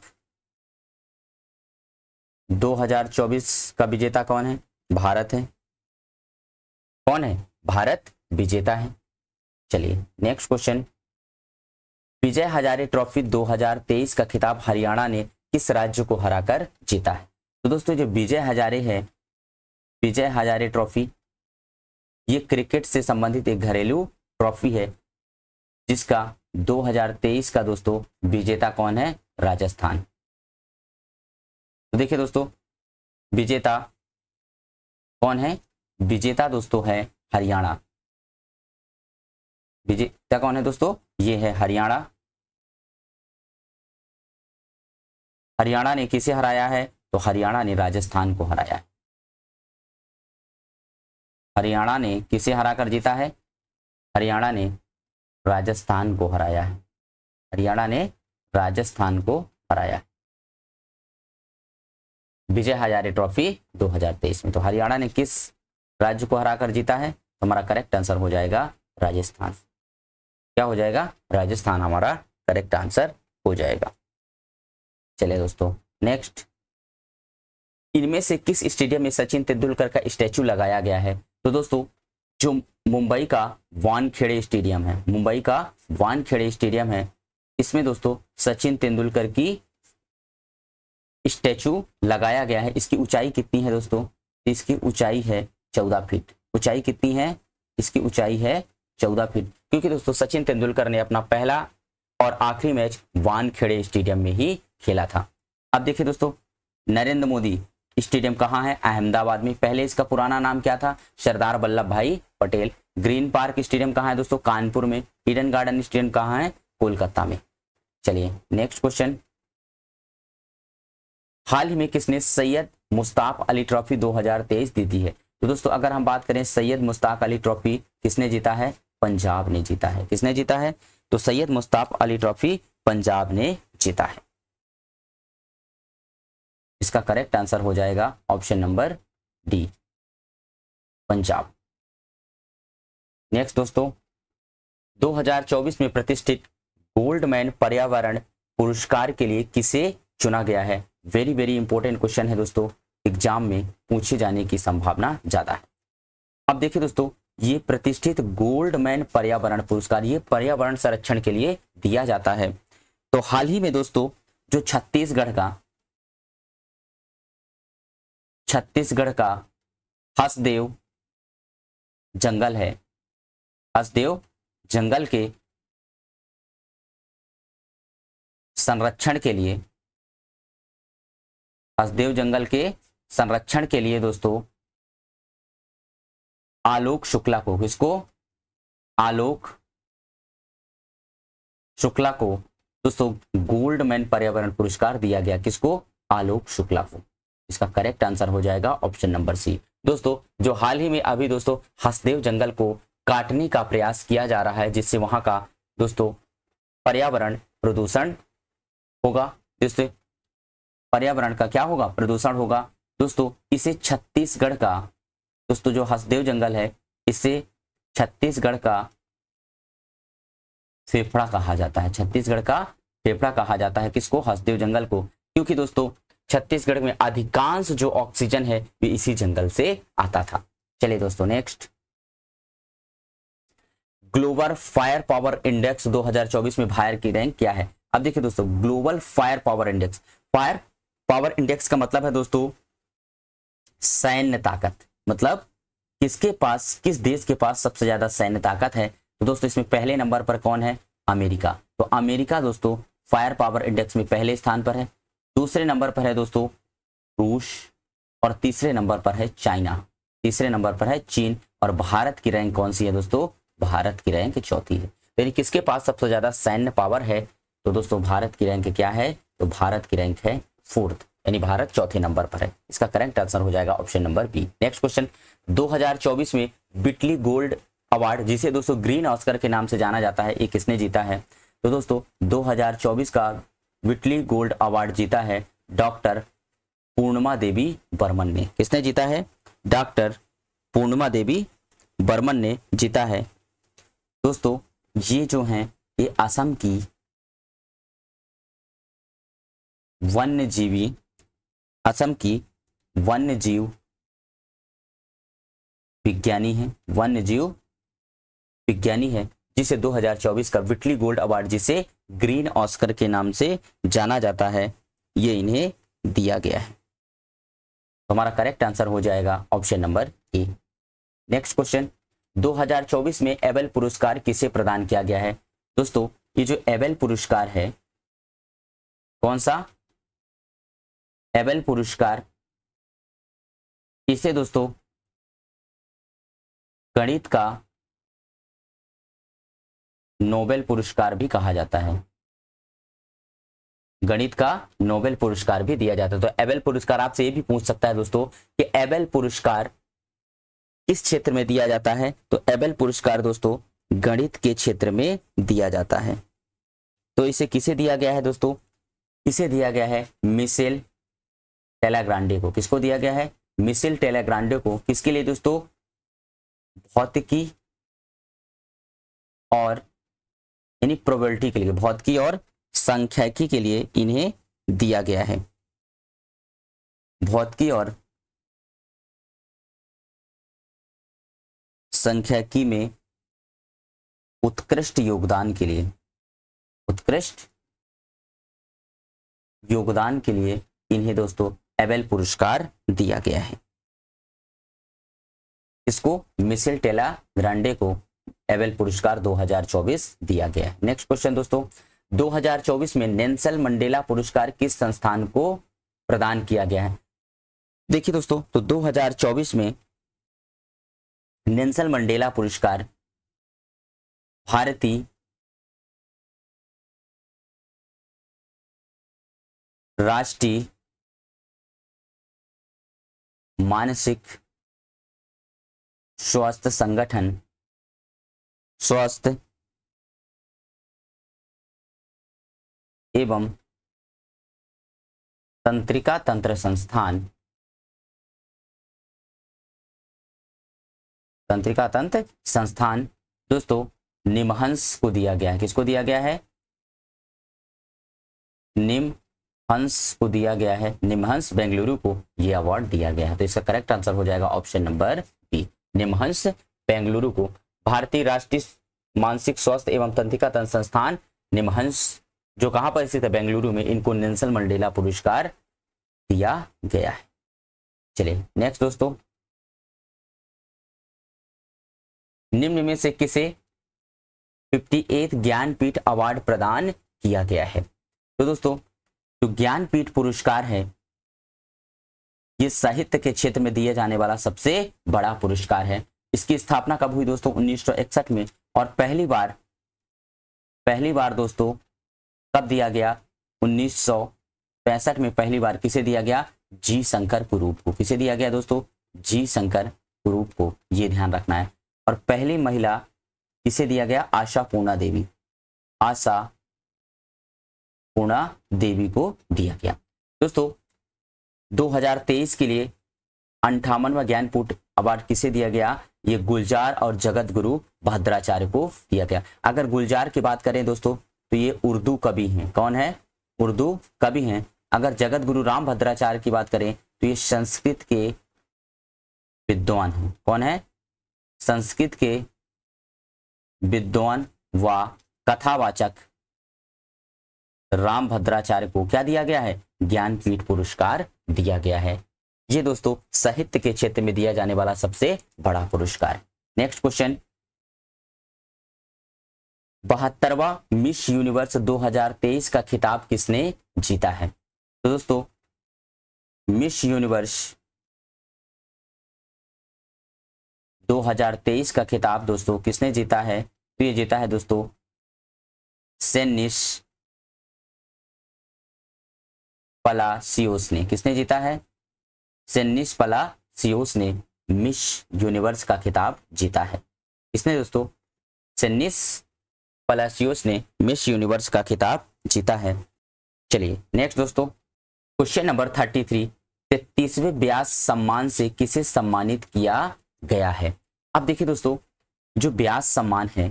2024 का विजेता कौन है? भारत है। कौन है? भारत विजेता है। चलिए next question, Vijay Hazare trophy 2023 का खिताब हरियाणा ने किस राज्य को हराकर जीता है? तो दोस्तों जो विजय हजारे है, विजय हजारे ट्रॉफी ये क्रिकेट से संबंधित एक घरेलू ट्रॉफी है जिसका 2023 का दोस्तों विजेता कौन है? राजस्थान। तो देखिए दोस्तों विजेता कौन है? विजेता दोस्तों है हरियाणा। विजेता कौन है दोस्तों? ये है हरियाणा। हरियाणा ने किसे हराया है? तो हरियाणा ने राजस्थान को हराया है। हरियाणा ने किसे हराकर जीता है? हरियाणा ने राजस्थान को हराया है। हरियाणा ने राजस्थान को हराया है। विजय हजारे ट्रॉफी 2023 में। तो हरियाणा ने किस राज्य को हराकर जीता है? तो हमारा करेक्ट आंसर हो जाएगा राजस्थान। क्या हो जाएगा? राजस्थान हमारा करेक्ट आंसर हो जाएगा। चलिए दोस्तों नेक्स्ट, इनमें से किस स्टेडियम में सचिन तेंदुलकर का स्टैचू लगाया गया है? तो दोस्तों जो मुंबई का वानखेड़े स्टेडियम है, मुंबई का वानखेड़े स्टेडियम है, इसमें दोस्तों सचिन तेंदुलकर की स्टैचू लगाया गया है। इसकी ऊंचाई कितनी है दोस्तों? इसकी ऊंचाई है 14 फीट। ऊंचाई कितनी है? इसकी ऊंचाई है 14 फीट, क्योंकि दोस्तों सचिन तेंदुलकर ने अपना पहला और आखिरी मैच वानखेड़े स्टेडियम में ही खेला था। अब देखिए दोस्तों, नरेंद्र मोदी स्टेडियम कहाँ है? अहमदाबाद में। पहले इसका पुराना नाम क्या था? सरदार वल्लभ भाई पटेल। ग्रीन पार्क स्टेडियम कहाँ है दोस्तों? कानपुर में। ईडन गार्डन स्टेडियम कहाँ है? कोलकाता में। चलिए नेक्स्ट क्वेश्चन, हाल ही में किसने सैयद मुश्ताक अली ट्रॉफी 2023 जीती है? तो दोस्तों अगर हम बात करें सैयद मुश्ताक अली ट्रॉफी किसने जीता है? पंजाब ने जीता है। किसने जीता है? तो सैयद मुश्ताक अली ट्रॉफी पंजाब ने जीता है। इसका करेक्ट आंसर हो जाएगा option number D, Punjab. Next दोस्तों, 2024 में प्रतिष्ठित गोल्डमैन पर्यावरण पुरस्कार के लिए किसे चुना गया है? वेरी वेरी इंपॉर्टेंट क्वेश्चन है दोस्तों, एग्जाम में पूछे जाने की संभावना ज्यादा है। अब देखिए दोस्तों, ये प्रतिष्ठित गोल्डमैन पर्यावरण पुरस्कार ये पर्यावरण संरक्षण के लिए दिया जाता है। तो हाल ही में दोस्तों जो छत्तीसगढ़ का हसदेव जंगल है, हसदेव जंगल के संरक्षण के लिए, हसदेव जंगल के संरक्षण के लिए दोस्तों आलोक शुक्ला को, किसको? आलोक शुक्ला को दोस्तों गोल्डमैन पर्यावरण पुरस्कार दिया गया। किसको? आलोक शुक्ला को। इसका करेक्ट आंसर हो जाएगा ऑप्शन नंबर सी। दोस्तों जो हाल ही में अभी दोस्तों हसदेव जंगल को काटने का प्रयास किया जा रहा है, जिससे वहां का दोस्तों पर्यावरण प्रदूषण होगा, जिससे पर्यावरण का क्या होगा? प्रदूषण होगा। दोस्तों इसे छत्तीसगढ़ का, दोस्तों जो हसदेव जंगल है इसे छत्तीसगढ़ का फेफड़ा कहा जाता है। छत्तीसगढ़ का फेफड़ा कहा जाता है किसको? हसदेव जंगल को, क्योंकि दोस्तों छत्तीसगढ़ में अधिकांश जो ऑक्सीजन है वो इसी जंगल से आता था। चलिए दोस्तों next, global fire power index 2024 में भारत की रैंक क्या है? अब देखिए दोस्तों, global fire power index, fire power index का मतलब है दोस्तों सैन्य ताकत, मतलब किसके पास, किस देश के पास सबसे ज्यादा सैन्य ताकत है? तो दोस्तों इसमें पहले नंबर पर कौन है? अमेरिका। तो अमेरिका दोस्तों फायर पावर इंडेक्स में पहले स्थान पर है। दूसरे नंबर पर है दोस्तों रूस, और तीसरे नंबर पर है चाइना, तीसरे नंबर पर है चीन, और भारत की रैंक कौन सी है दोस्तों? भारत की रैंक चौथी है। यानी किसके पास सबसे ज्यादा सैन्य पावर है? तो दोस्तों भारत की रैंक क्या है? तो भारत की रैंक है 4th, यानी भारत चौथे नंबर पर है। इसका करेक्ट आंसर हो जाएगा option number B. Next question, 2024 में बिटली गोल्ड अवार्ड, जिसे दोस्तों ग्रीन ऑस्कर के नाम से जाना जाता है, ये किसने जीता है? तो दोस्तों 2024 का विटली गोल्ड अवार्ड जीता है डॉक्टर पूर्णिमा देवी बर्मन ने। किसने जीता है? डॉक्टर पूर्णिमा देवी बर्मन ने जीता है। दोस्तों ये जो हैं ये असम की वन्यजीवी, असम की वन्यजीव विज्ञानी है, वन्यजीव विज्ञानी है, जिसे 2024 का विटली गोल्ड अवार्ड, जिसे ग्रीन ऑस्कर के नाम से जाना जाता है, ये इन्हें दिया गया है। तो हमारा करेक्ट आंसर हो जाएगा option number A. Next question, 2024 में एबेल पुरस्कार किसे प्रदान किया गया है? दोस्तों ये जो एबेल पुरस्कार है, कौन सा? एबेल पुरस्कार, इसे दोस्तों गणित का नोबेल पुरस्कार भी कहा जाता है, गणित का नोबेल पुरस्कार भी दिया जाता है। तो एबेल पुरस्कार आपसे ये भी पूछ सकता है दोस्तों कि एबेल पुरस्कार किस क्षेत्र में दिया जाता है? तो एबेल पुरस्कार दोस्तों गणित के क्षेत्र में दिया जाता है। तो इसे किसे दिया गया है दोस्तों? इसे दिया गया है मिशेल टेलाग्रांडे को, किसको दिया गया है? मिशेल टेलाग्रांडे को। किसके लिए दोस्तों? भौतिकी और यानी प्रोबेबिलिटी के लिए, भौतिकी और सांख्यिकी के लिए इन्हें दिया गया है। भौतिकी और सांख्यिकी में उत्कृष्ट योगदान के लिए, उत्कृष्ट योगदान के लिए इन्हें दोस्तों एबेल पुरस्कार दिया गया है। इसको मिशेल टेलाग्रांडे को एबेल पुरस्कार 2024 दिया गया है। नेक्स्ट क्वेश्चन दोस्तों, 2024 में नेल्सन मंडेला पुरस्कार किस संस्थान को प्रदान किया गया है? देखिए दोस्तों, तो 2024 में नेल्सन मंडेला पुरस्कार भारतीय राष्ट्रीय मानसिक स्वास्थ्य संगठन, स्वास्थ्य एवं तंत्रिका तंत्र संस्थान, तंत्रिका तंत्र संस्थान दोस्तों निमहंस को दिया गया है। किसको दिया गया है? निमहंस को दिया गया है। निमहंस बेंगलुरु को यह अवार्ड दिया गया है। तो इसका करेक्ट आंसर हो जाएगा option number B, NIMHANS Bengaluru को भारतीय राष्ट्रीय मानसिक स्वास्थ्य एवं तंत्रिका तंत्र संस्थान निमहंस, जो कहां पर स्थित है? बेंगलुरु में, इनको नेल्सन मंडेला पुरस्कार दिया गया है। चलिए नेक्स्ट दोस्तों, निम्न में से किसे 58 ज्ञानपीठ अवार्ड प्रदान किया गया है? तो दोस्तों जो ज्ञानपीठ पुरस्कार है ये साहित्य के क्षेत्र में दिए जाने वाला सबसे बड़ा पुरस्कार है। इसकी स्थापना कब हुई दोस्तों? 1961 में। और पहली बार दोस्तों कब दिया गया? 1965 में पहली बार किसे दिया गया? जी शंकर कुरूप को। किसे दिया गया दोस्तों? जी शंकर कुरूप को, ये ध्यान रखना है। और पहली महिला किसे दिया गया? आशा पूर्णा देवी, आशा पूर्णा देवी को दिया गया। दोस्तों 2023 के लिए 58वां ज्ञानपीठ अवार्ड किसे दिया गया? ये गुलजार और जगत गुरु भद्राचार्य को दिया गया। अगर गुलजार की बात करें दोस्तों तो ये उर्दू कवि हैं। कौन है? उर्दू कवि हैं। अगर जगत गुरु राम भद्राचार्य की बात करें तो ये संस्कृत के विद्वान हैं। कौन है? संस्कृत के विद्वान व कथावाचक राम भद्राचार्य को क्या दिया गया है? ज्ञानपीठ पुरस्कार दिया गया है। ये दोस्तों साहित्य के क्षेत्र में दिया जाने वाला सबसे बड़ा पुरस्कार। नेक्स्ट क्वेश्चन, 72वां मिस यूनिवर्स 2023 का खिताब किसने जीता है? तो दोस्तों मिस यूनिवर्स 2023 का खिताब दोस्तों किसने जीता है? तो ये जीता है दोस्तों सेनिस पलासियोस ने। किसने जीता है? सेनिस पलासियोस ने मिस यूनिवर्स का खिताब जीता है। इसने दोस्तों सेनिस पलासियोस ने मिस यूनिवर्स का खिताब जीता है। चलिए नेक्स्ट दोस्तों, क्वेश्चन नंबर 33, 33वें व्यास सम्मान से किसे सम्मानित किया गया है? अब देखिए दोस्तों, जो व्यास सम्मान है,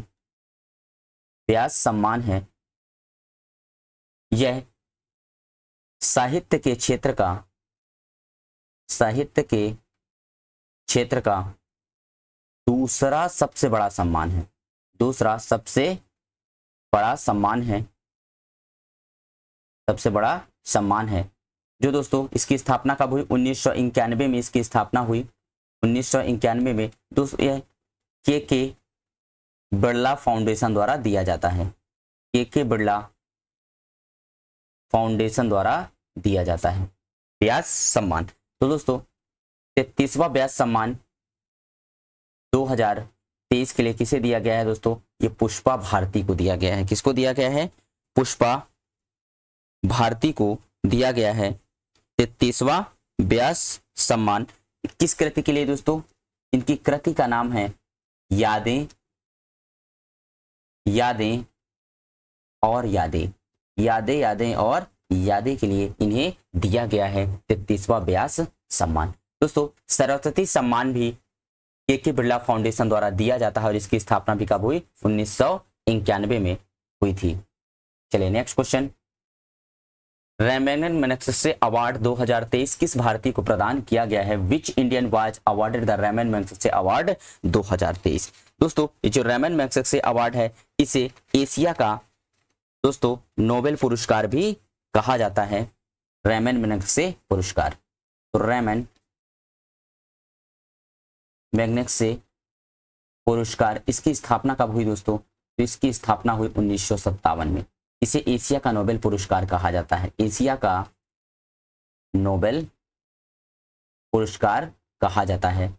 व्यास सम्मान है, यह साहित्य के क्षेत्र का दूसरा सबसे बड़ा सम्मान है। दूसरा सबसे बड़ा सम्मान है, सबसे बड़ा सम्मान है। जो दोस्तों इसकी स्थापना कब हुई? 1991 में इसकी स्थापना हुई। 1991 में दोस्तों यह के बिरला फाउंडेशन द्वारा दिया जाता है। के बिरला फाउंडेशन द्वारा दिया जाता है व्यास सम्मान। तो दोस्तों 33वां व्यास सम्मान 2023 के लिए किसे दिया गया है दोस्तों? ये पुष्पा भारती को दिया गया है। किसको दिया गया है? पुष्पा भारती को दिया गया है 33वां व्यास सम्मान। किस कृति के लिए दोस्तों? इनकी कृति का नाम है यादें, यादें और यादें, यादें यादें और यादें के लिए इन्हें दिया गया है 33वां व्यास सम्मान। दोस्तों सरस्वती सम्मान भी के बिरला फाउंडेशन द्वारा दिया जाता है और इसकी स्थापना भी कब हुई? 1991 में हुई थी। चलिए next question, Ramon Magsaysay award 2023 किस भारतीय को प्रदान किया गया है? Which Indian was awarded the Ramon Magsaysay award 2023? दोस्तों ये जो रैमन मैग्सेसे अवार्ड है इसे एशिया का दोस्तों नोबेल पुरस्कार भी कहा जाता है, रैमन मैग्सेसे पुरस्कार। तो रैमन मैग्सेसे पुरस्कार इसकी स्थापना कब हुई दोस्तों? तो इसकी स्थापना हुई 1957 में। इसे एशिया का नोबेल पुरस्कार कहा जाता है, एशिया का नोबेल पुरस्कार कहा जाता है,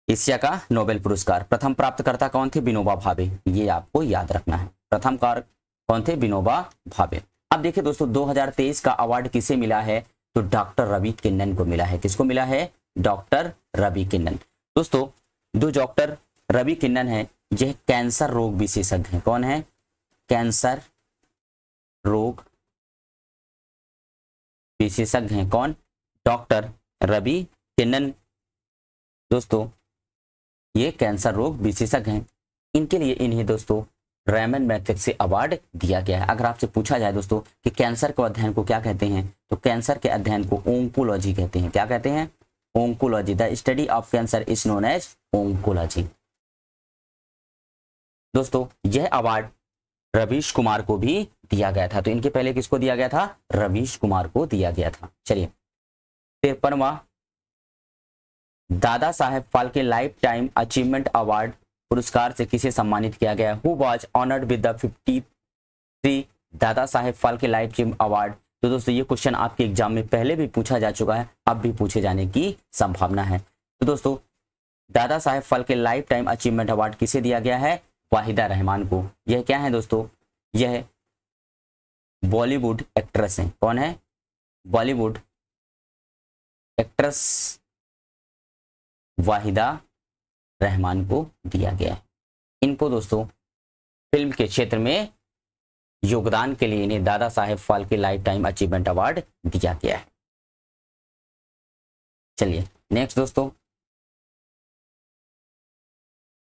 एशिया का नोबेल पुरस्कार। प्रथम प्राप्तकर्ता कौन थे? विनोबा भावे, ये आपको याद रखना है। प्रथम कार कौन थे? विनोबा भावे। अब देखिए दोस्तों 2023 का अवार्ड किसे मिला है? तो डॉक्टर रवि किन्नन को मिला है। किसको मिला है? डॉक्टर रवि किन्नन। दोस्तों जो डॉक्टर रवि किन्नन है यह कैंसर रोग विशेषज्ञ हैं। कौन है? कैंसर रोग विशेषज्ञ हैं। कौन? डॉक्टर रवि किन्नन। दोस्तों ये कैंसर रोग विशेषज्ञ हैं, इनके लिए इन्हें दोस्तों रैमन मैग्सेसे अवार्ड दिया गया है। अगर आपसे पूछा जाए दोस्तों कि कैंसर के अध्ययन को क्या कहते हैं, तो कैंसर के अध्ययन को ओंकोलॉजी कहते हैं। क्या कहते हैं? Oncology. The study of cancer is known as oncology. दोस्तों यह अवार्ड रवीश कुमार को भी दिया गया था। तो इनके पहले किसको दिया गया था? रवीश कुमार को दिया गया था। चलिए 53वां Dada Saheb Phalke lifetime achievement award पुरस्कार से किसे सम्मानित किया गया? Who was honoured with the 53 Dada Saheb Phalke lifetime award? तो दोस्तों ये क्वेश्चन आपके एग्जाम में पहले भी पूछा जा चुका है, अब भी पूछे जाने की संभावना है। तो दोस्तों Dada Saheb Phalke lifetime achievement award किसे दिया गया है? वाहिदा रहमान को। यह क्या है दोस्तों? यह बॉलीवुड एक्ट्रेस हैं। कौन है? बॉलीवुड एक्ट्रेस वाहिदा रहमान को दिया गया है। इनको दोस्तों फिल्म के क्षेत्र में योगदान के लिए इन्हें Dada Saheb Phalke lifetime achievement award दिया गया है। चलिए नेक्स्ट दोस्तों,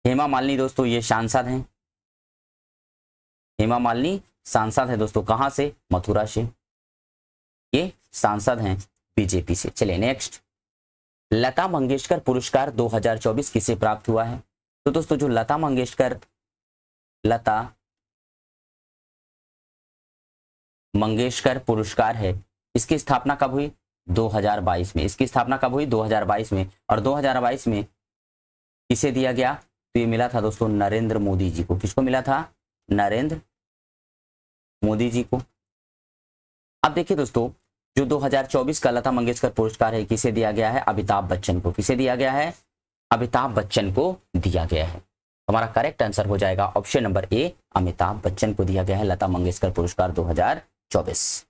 हेमा मालिनी दोस्तों ये सांसद हैं। हेमा मालिनी सांसद है दोस्तों, कहां से? मथुरा से। ये सांसद हैं बीजेपी से। चलिए नेक्स्ट, लता मंगेशकर पुरस्कार 2024 किसे प्राप्त हुआ है? तो दोस्तों जो लता मंगेशकर पुरस्कार है इसकी स्थापना कब हुई? 2022 में। इसकी स्थापना कब हुई? 2022 में। और 2022 में किसे दिया गया? तो ये मिला था दोस्तों नरेंद्र मोदी जी को। किसको मिला था? नरेंद्र मोदी जी को। अब देखिए दोस्तों जो 2024 का लता मंगेशकर पुरस्कार है किसे दिया गया है? अमिताभ बच्चन को। किसे दिया गया है? अमिताभ बच्चन को दिया गया है। हमारा करेक्ट आंसर हो जाएगा option number A, Amitabh Bachchan को दिया गया है लता मंगेशकर पुरस्कार 2024।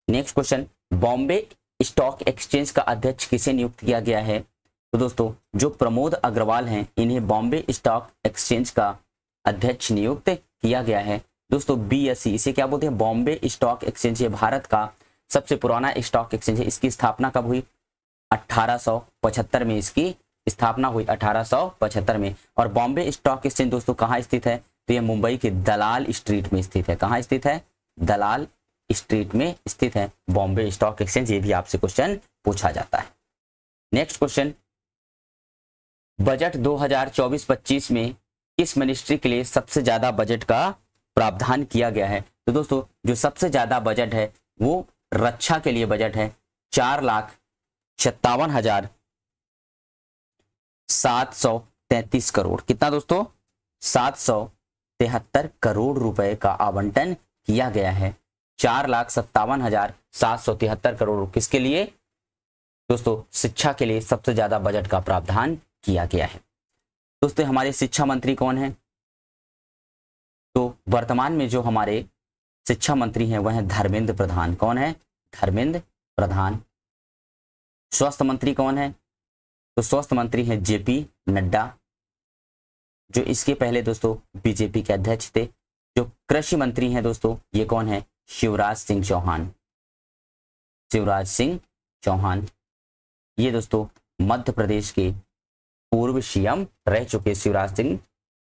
Next question, Bombay stock exchange का अध्यक्ष किसे नियुक्त किया गया है? तो दोस्तों जो प्रमोद अग्रवाल हैं इन्हें बॉम्बे स्टॉक एक्सचेंज का अध्यक्ष नियुक्त किया गया है। दोस्तों BSE इसे क्या बोलते हैं? Bombay stock exchange. ये भारत का सबसे पुराना स्टॉक एक्सचेंज है। इसकी स्थापना कब हुई? 1875 में इसकी स्थापना हुई, 1875 में। और बॉम्बे स्टॉक एक्सचेंज दोस्तों कहाँ स्थित है? तो ये मुंबई के दलाल स्ट्रीट में स्थित है। कहाँ स्थित है? दलाल स्ट्रीट में स्थित है बॉम्बे स्टॉक एक्सचेंज। ये भी आपसे क्वेश्चन पूछा जाता है। नेक्स्ट क्वेश्चन, बजट 2024-25 में किस मिनिस्ट्री के लिए सबसे ज्यादा बजट का प्रावधान किया गया है? तो दोस्तों जो सबसे ज्यादा बजट है वो रक्षा के लिए बजट है, 4,57,733 करोड़। कितना दोस्तों? 773 करोड़ रुपए का आवंटन किया गया है। 4,57,773 करोड़ किसके लिए? दोस्तों शिक्षा के लिए सबसे ज्यादा बजट का प्रावधान किया गया है। दोस्तों हमारे शिक्षा मंत्री कौन है? तो वर्तमान में जो हमारे शिक्षा मंत्री हैं वह हैं धर्मेंद्र प्रधान। कौन है? धर्मेंद्र प्रधान। स्वास्थ्य मंत्री कौन है? तो स्वास्थ्य मंत्री हैं JP नड्डा, जो इसके पहले दोस्तों बीजेपी के अध्यक्ष थे। जो कृषि मंत्री हैं दोस्तों ये कौन है? शिवराज सिंह चौहान। शिवराज सिंह चौहान ये दोस्तों मध्य प्रदेश के पूर्व सीएम रह चुके Shivraj Singh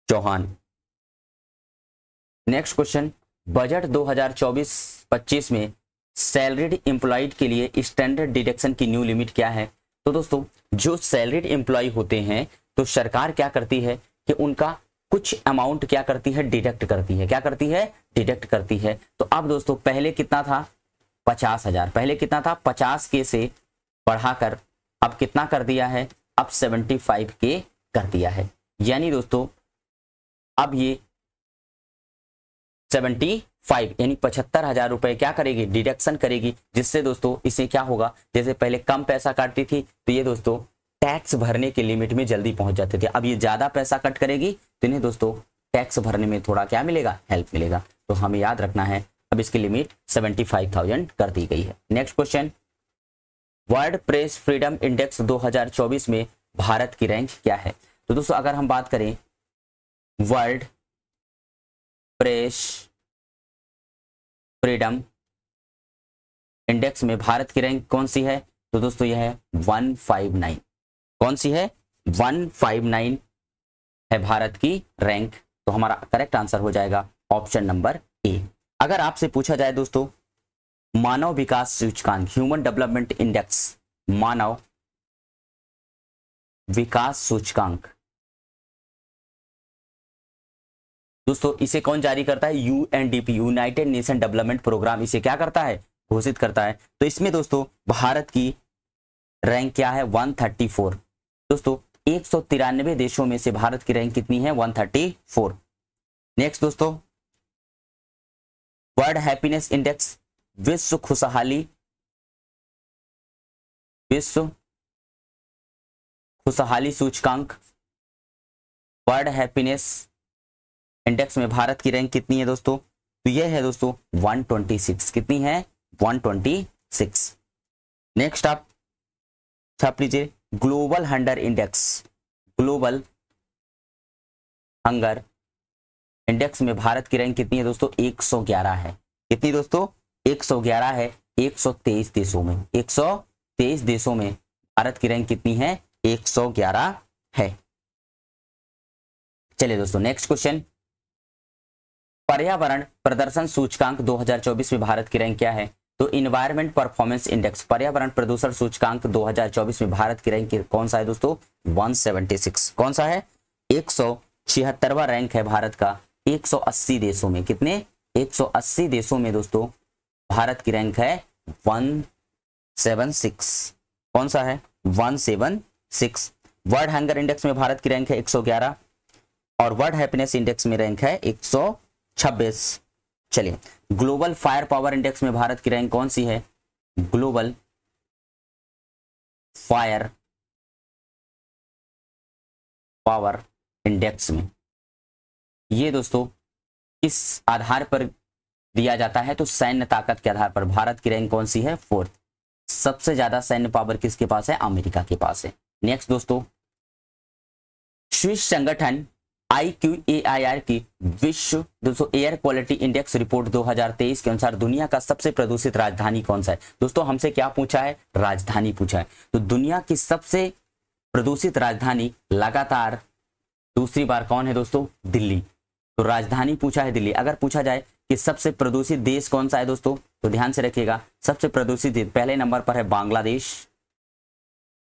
Chouhan. Next question, budget 2024-25 में सैलरीड एम्प्लॉयड के लिए स्टैंडर्ड डिडक्शन की न्यू लिमिट क्या है? तो दोस्तों जो सैलरीड एम्प्लॉय होते हैं तो सरकार क्या करती है कि उनका कुछ अमाउंट क्या करती है, डिडक्ट करती है। क्या करती है? डिडक्ट करती है। तो अब दोस्तों पहले कितना था? 50,000। पहले कितना था? 50K से बढ़ाकर अब कितना कर दिया है? अब 75K कर दिया है। यानी दोस्तों अब ये 75 यानी 75,000 रुपए क्या करेगी? डिडक्शन करेगी, जिससे दोस्तों इसे क्या होगा, जैसे पहले कम पैसा काटती थी तो ये दोस्तों टैक्स भरने के लिमिट में जल्दी पहुंच जाते थे। अब ये ज्यादा पैसा कट करेगी तो इन्हें दोस्तों टैक्स भरने में थोड़ा क्या मिलेगा? हेल्प मिलेगा। तो हमें याद रखना है अब इसकी लिमिट 75,000 कर दी गई है। Next question, world press freedom index 2024 में भारत की रैंक क्या है? तो दोस्तों अगर हम बात करें वर्ल्ड प्रेस फ्रीडम इंडेक्स में भारत की रैंक कौन सी है? तो दोस्तों यह है 159। कौन सी है? 159 है भारत की रैंक। तो हमारा करेक्ट आंसर हो जाएगा ऑप्शन नंबर ए। अगर आपसे पूछा जाए दोस्तों मानव विकास सूचकांक, ह्यूमन डेवलपमेंट इंडेक्स, मानव विकास सूचकांक, दोस्तों इसे कौन जारी करता है? UNDP, united nation development programme इसे क्या करता है? घोषित करता है। तो इसमें दोस्तों भारत की रैंक क्या है? 134। दोस्तों 193 देशों में से भारत की रैंक कितनी है? 134। नेक्स्ट दोस्तों, वर्ल्ड हैप्पीनेस इंडेक्स, विश्व खुशहाली सूचकांक, वर्ल्ड हैप्पीनेस इंडेक्स में भारत की रैंक कितनी है दोस्तों? तो यह है दोस्तों 126। कितनी है? 126। नेक्स्ट आप छाप लीजिए global hunger index, global hunger index में भारत की रैंक कितनी है दोस्तों? 111 है। कितनी दोस्तों? 111 है 123 देशों में। 123 देशों में भारत की रैंक कितनी है? 111 है। चलिए दोस्तों नेक्स्ट क्वेश्चन, पर्यावरण प्रदर्शन सूचकांक 2024 में भारत की रैंक क्या है? तो इन्वायरमेंट परफॉर्मेंस इंडेक्स, पर्यावरण प्रदूषण सूचकांक 2024 में भारत की रैंक कौन सा है दोस्तों? 176। कौन सा है? 176वां रैंक है भारत का 180 देशों में। कितने? 180 देशों में दोस्तों भारत की रैंक है 176। कौन सा है? 176। वर्ल्ड हंगर इंडेक्स में भारत की रैंक है 111 और वर्ल्ड हैप्पीनेस इंडेक्स में रैंक है 126। चलिए ग्लोबल फायर पावर इंडेक्स में भारत की रैंक कौन सी है? ग्लोबल फायर पावर इंडेक्स में ये दोस्तों किस आधार पर दिया जाता है? तो सैन्य ताकत के आधार पर भारत की रैंक कौन सी है? 4th। सबसे ज्यादा सैन्य पावर किसके पास है? अमेरिका के पास है। नेक्स्ट दोस्तों, स्विस संगठन IQAIR की विश्व दोस्तों एयर क्वालिटी इंडेक्स रिपोर्ट 2023 के अनुसार दुनिया का सबसे प्रदूषित राजधानी कौन सा है? दोस्तों हमसे क्या पूछा है? राजधानी पूछा है। तो दुनिया की सबसे प्रदूषित राजधानी लगातार दूसरी बार कौन है दोस्तों? दिल्ली। तो राजधानी पूछा है दिल्ली। अगर पूछा जाए कि सबसे प्रदूषित देश कौन सा है दोस्तों, तो ध्यान से रखिएगा सबसे प्रदूषित देश पहले नंबर पर है बांग्लादेश।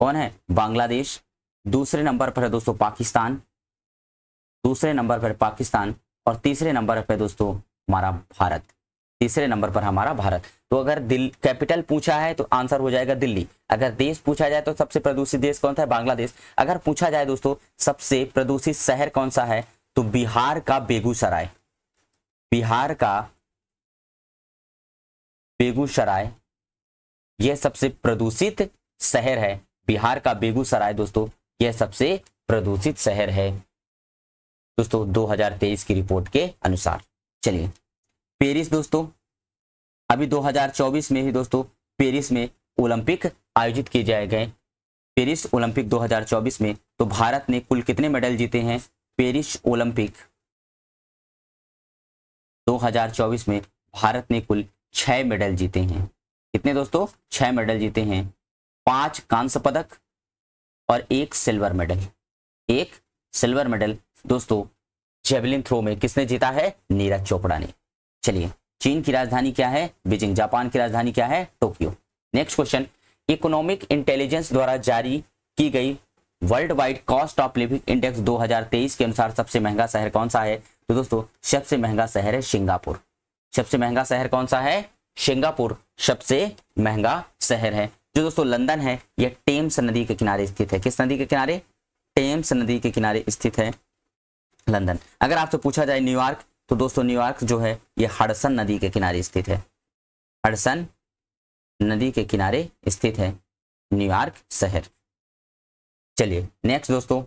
कौन है? बांग्लादेश। दूसरे नंबर पर है दोस्तों पाकिस्तान, दूसरे नंबर पर पाकिस्तान और तीसरे नंबर पर दोस्तों हमारा भारत। तीसरे नंबर पर हमारा भारत। तो अगर कैपिटल पूछा है तो आंसर हो जाएगा दिल्ली। अगर देश पूछा जाए तो सबसे प्रदूषित देश कौन सा है? बांग्लादेश। अगर पूछा जाए दोस्तों सबसे प्रदूषित शहर कौन सा है, तो बिहार का बेगूसराय। बिहार का बेगूसराय यह सबसे प्रदूषित शहर है। बिहार का बेगूसराय दोस्तों यह सबसे प्रदूषित शहर है दोस्तों 2023 की रिपोर्ट के अनुसार। चलिए पेरिस दोस्तों, अभी 2024 में ही दोस्तों पेरिस में ओलंपिक आयोजित किए जाए गए। पेरिस ओलंपिक 2024 में तो भारत ने कुल कितने मेडल जीते हैं? पेरिस ओलंपिक 2024 में भारत ने कुल 6 मेडल जीते हैं। कितने दोस्तों? 6 मेडल जीते हैं। 5 कांस्य पदक और 1 सिल्वर मेडल। 1 सिल्वर मेडल दोस्तों जेवलिन थ्रो में किसने जीता है? नीरज चोपड़ा ने। चलिए, चीन की राजधानी क्या है? बीजिंग। जापान की राजधानी क्या है? Tokyo. Next question, economic intelligence द्वारा जारी की गई world wide cost of living index 2023 के अनुसार सबसे महंगा शहर कौन सा है? तो दोस्तों सबसे महंगा शहर है सिंगापुर। सबसे महंगा शहर कौन सा है? सिंगापुर सबसे महंगा शहर है। जो दोस्तों लंदन है यह टेम्स नदी के किनारे स्थित है। किस नदी के किनारे? टेम्स नदी के किनारे स्थित है लंदन। अगर आपसे पूछा जाए न्यूयॉर्क, तो दोस्तों न्यूयॉर्क जो है यह हडसन नदी के किनारे स्थित है। हडसन नदी के किनारे स्थित है न्यूयॉर्क शहर। चलिए नेक्स्ट दोस्तों,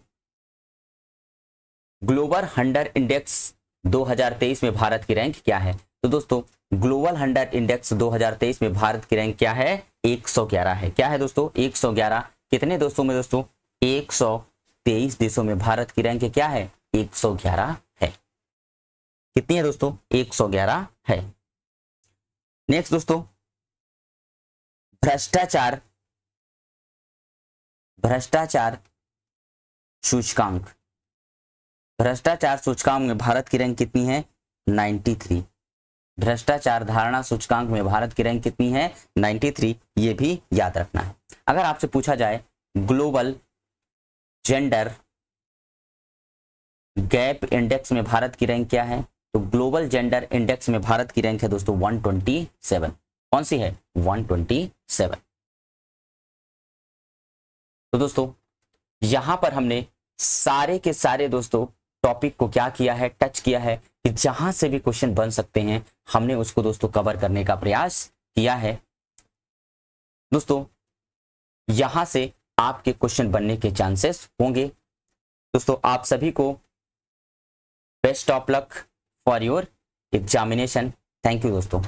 ग्लोबल हंटर इंडेक्स 2023 में भारत की रैंक क्या है? तो दोस्तों ग्लोबल हंटर इंडेक्स 2023 में भारत की रैंक क्या है? 111 है। क्या है दोस्तों? 111। कितने दोस्तों में? दोस्तों 123 देशों में भारत की रैंक क्या है? 111 है। कितनी है दोस्तों? 111 है। नेक्स्ट दोस्तों, भ्रष्टाचार सूचकांक। भ्रष्टाचार सूचकांक में भारत की रैंक कितनी है? 93। भ्रष्टाचार धारणा सूचकांक में भारत की रैंक कितनी है? 93। ये भी याद रखना है। अगर आपसे पूछा जाए ग्लोबल जेंडर गैप इंडेक्स में भारत की रैंक क्या है? तो ग्लोबल जेंडर इंडेक्स में भारत की रैंक है दोस्तों 127। कौन सी है? 127। तो दोस्तों यहां पर हमने सारे के सारे दोस्तों टॉपिक को क्या किया है? टच किया है कि जहां से भी क्वेश्चन बन सकते हैं हमने उसको दोस्तों कवर करने का प्रयास किया है। दोस्तों यहां से आपके क्वेश्चन बनने के चांसेस होंगे। दोस्तों आप सभी को best of luck for your examination. Thank you दोस्तों।